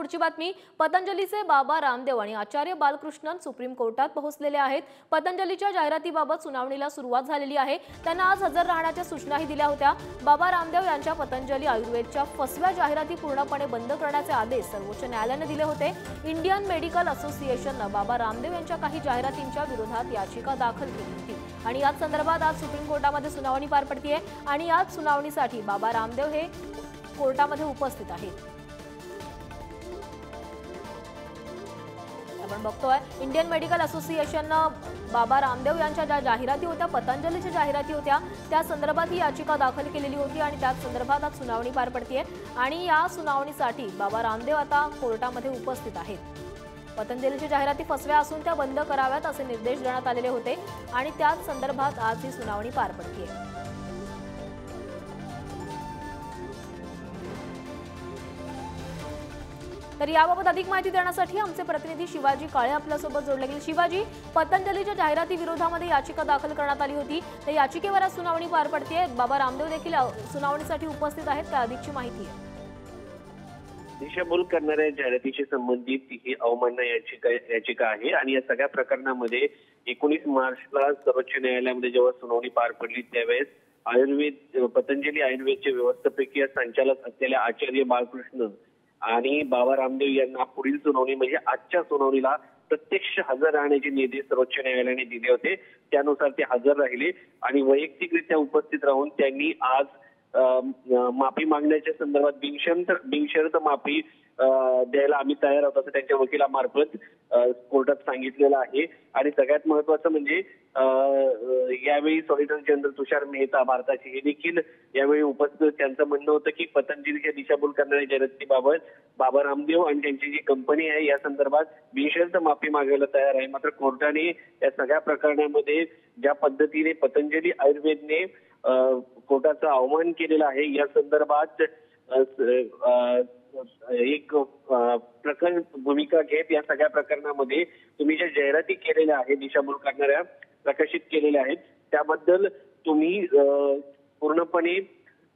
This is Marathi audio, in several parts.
पुढची बातमी। पतंजलीचे बाबा रामदेव आणि आचार्य बालकृष्णन सुप्रीम कोर्टात पोहोचलेले आहेत। पतंजलीच्या जाहिरातीबाबत सुनावणीला सुरुवात झालेली आहे। त्यांना आज हजर राहण्याच्या सूचनाही दिल्या होत्या। बाबा रामदेव यांच्या पतंजली आयुर्वेदच्या फसव्या जाहिराती पूर्णपणे बंद करण्याचे आदेश सर्वोच्च न्यायालयाने दिले होते। इंडियन मेडिकल असोसिएशनने बाबा रामदेव यांच्या काही जाहिरातींच्या विरोधात याचिका दाखल केली होती आणि याच संदर्भात आज सुप्रीम कोर्टामध्ये सुनावणी पार पडते आणि याच सुनावणीसाठी बाबा रामदेव हे कोर्टामध्ये उपस्थित आहेत। आपण बघतोय इंडियन मेडिकल असोसिएशनने बाबा रामदेव यांच्या ज्या जाहिराती होत्या, पतंजलीच्या जाहिराती होत्या, त्या संदर्भात ही याचिका दाखल केलेली होती आणि त्याच संदर्भात आज सुनावणी पार पडते आणि या सुनावणीसाठी बाबा रामदेव आता कोर्टामध्ये उपस्थित आहेत। पतंजलीच्या जाहिराती फसव्या असून त्या बंद कराव्यात असे निर्देश देण्यात आलेले होते आणि त्याच संदर्भात आज ही सुनावणी पार पडते। तर याबाबत अधिक माहिती देण्यासाठी आमचे प्रतिनिधी शिवाजी काळे आपल्यासोबत जोडले गेले। शिवाजी, पतंजलीच्या जाहिराती विरोधामध्ये याचिका दाखल करण्यात आली होती, तर याचिकेवर आज सुनावणी पार पडते। बाबा रामदेव देखील सुनावणीसाठी उपस्थित आहेत, त्या अधिकची माहिती आहे। दिशाभूल करणाऱ्या जाहिरातीशी संबंधित ही अवमानना याचिका आहे आणि या सगळ्या प्रकरणामध्ये 19 मार्चला सर्वोच्च न्यायालयामध्ये जेव्हा सुनावणी पार पडली त्यावेळेस पतंजली आयुर्वेदचे व्यवस्थापकीय संचालक असलेल्या आचार्य बालकृष्ण आणि बाबा रामदेव यांना पुढील सुनावणी म्हणजे आजच्या सुनावणीला प्रत्यक्ष हजर राहण्याचे निर्देश सर्वोच्च न्यायालयाने दिले होते। त्यानुसार ते हजर राहिले आणि वैयक्तिकरित्या उपस्थित राहून त्यांनी आज माफी मागण्याच्या संदर्भात बिनशर्त माफी द्यायला आम्ही तयार आहोत असं त्यांच्या वकिलामार्फत कोर्टात सांगितलेलं आहे। आणि सगळ्यात महत्त्वाचं म्हणजे यावेळी सॉलिसिटर जनरल तुषार मेहता भारताचे हे देखील यावेळी उपस्थित। त्यांचं म्हणणं होतं की पतंजलीच्या दिशाभूल करणाऱ्या जाहिरातीबाबत बाबा रामदेव आणि त्यांची जी कंपनी आहे या संदर्भात बिनशर्त माफी मागायला तयार आहे। मात्र कोर्टाने या सगळ्या प्रकरणामध्ये ज्या पद्धतीने पतंजली आयुर्वेदने कोर्टाचा अवमान केलेला आहे या संदर्भात एक प्रकरण भूमिका घेत या सगळ्या प्रकरणामध्ये तुम्ही ज्या जाहिराती केलेल्या आहेत दिशाभूल करणाऱ्या प्रकाशित केलेल्या आहेत त्याबद्दल तुम्ही पूर्णपणे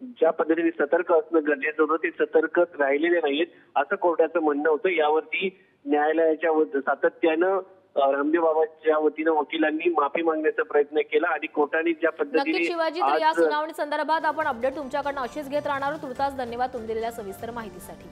ज्या पद्धतीने सतर्क असणं गरजेचं होतं ते सतर्कच राहिलेले नाहीत असं कोर्टाचं म्हणणं होतं। यावरती न्यायालयाच्या सातत्यानं रामदेव बाबांच्या वतीनं वकिलांनी माफी मागण्याचा प्रयत्न केला आणि कोर्टाने ज्या पद्धतीने शिवाजी तर या सुनावणी संदर्भात आपण अपडेट तुमच्याकडून अशीच घेत राहणार। तुर्तास धन्यवाद तुम्ही दिलेल्या सविस्तर माहितीसाठी।